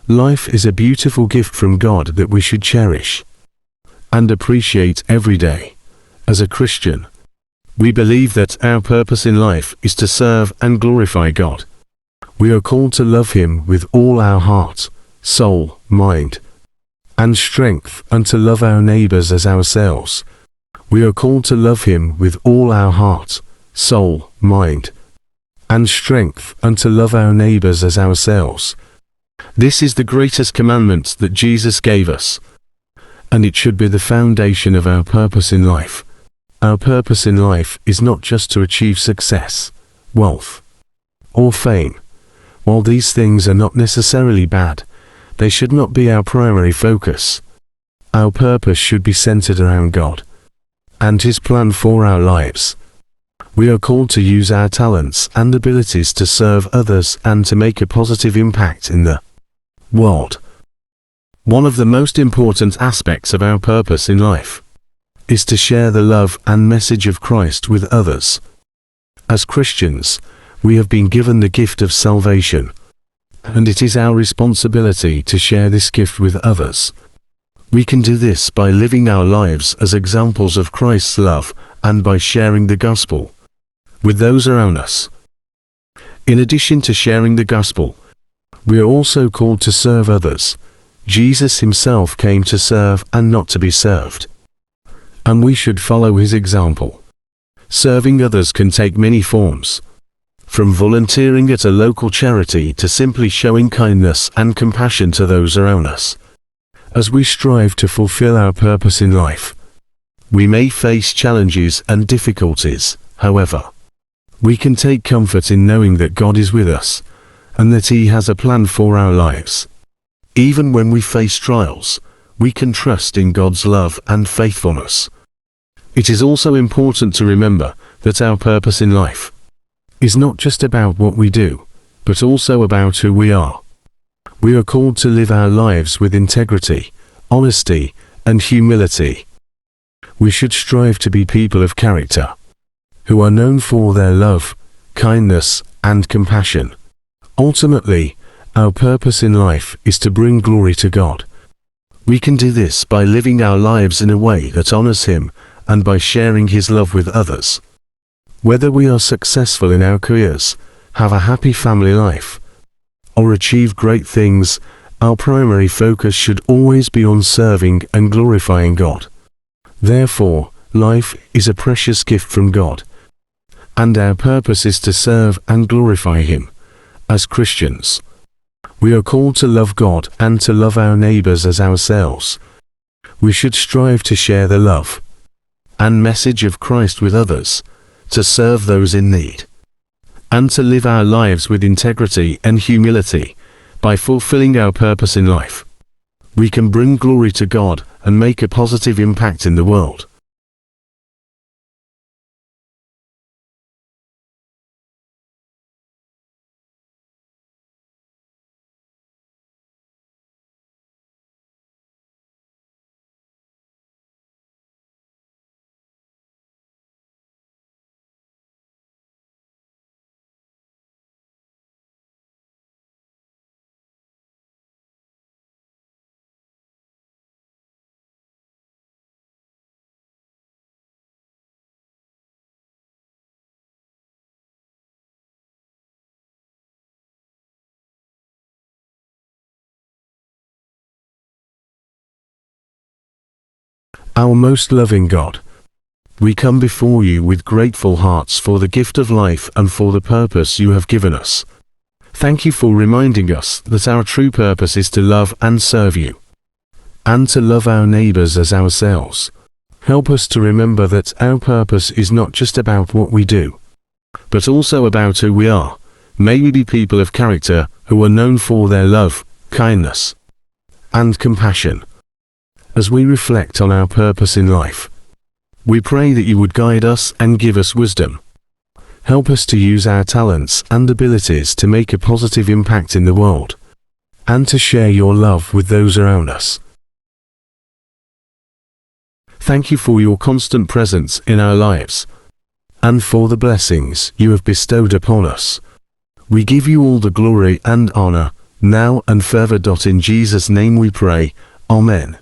Life is a beautiful gift from God that we should cherish and appreciate every day. As a Christian, we believe that our purpose in life is to serve and glorify God. We are called to love Him with all our heart, soul, mind, and strength, and to love our neighbors as ourselves. We are called to love Him with all our heart, soul, mind, and strength, and to love our neighbors as ourselves. This is the greatest commandment that Jesus gave us, and it should be the foundation of our purpose in life. Our purpose in life is not just to achieve success, wealth, or fame. While these things are not necessarily bad, they should not be our primary focus. Our purpose should be centered around God and His plan for our lives. We are called to use our talents and abilities to serve others and to make a positive impact in the world. One of the most important aspects of our purpose in life is to share the love and message of Christ with others. As Christians, we have been given the gift of salvation, and it is our responsibility to share this gift with others. We can do this by living our lives as examples of Christ's love and by sharing the gospel with those around us. In addition to sharing the gospel, we are also called to serve others. Jesus Himself came to serve and not to be served, and we should follow His example. Serving others can take many forms, from volunteering at a local charity to simply showing kindness and compassion to those around us. As we strive to fulfill our purpose in life, we may face challenges and difficulties. However, we can take comfort in knowing that God is with us and that He has a plan for our lives. Even when we face trials, we can trust in God's love and faithfulness. It is also important to remember that our purpose in life is not just about what we do, but also about who we are. We are called to live our lives with integrity, honesty, and humility. We should strive to be people of character, who are known for their love, kindness, and compassion. Ultimately, our purpose in life is to bring glory to God. We can do this by living our lives in a way that honors Him and by sharing His love with others. Whether we are successful in our careers, have a happy family life, or achieve great things, our primary focus should always be on serving and glorifying God. Therefore, life is a precious gift from God, and our purpose is to serve and glorify Him. As Christians, we are called to love God and to love our neighbors as ourselves. We should strive to share the love and message of Christ with others, to serve those in need, and to live our lives with integrity and humility. By fulfilling our purpose in life, we can bring glory to God and make a positive impact in the world. Our most loving God, we come before You with grateful hearts for the gift of life and for the purpose You have given us. Thank You for reminding us that our true purpose is to love and serve You, and to love our neighbors as ourselves. Help us to remember that our purpose is not just about what we do, but also about who we are. May we be people of character who are known for their love, kindness, and compassion. As we reflect on our purpose in life, we pray that You would guide us and give us wisdom. Help us to use our talents and abilities to make a positive impact in the world, and to share Your love with those around us. Thank You for Your constant presence in our lives, and for the blessings You have bestowed upon us. We give You all the glory and honor, now and forever. In Jesus' name we pray. Amen.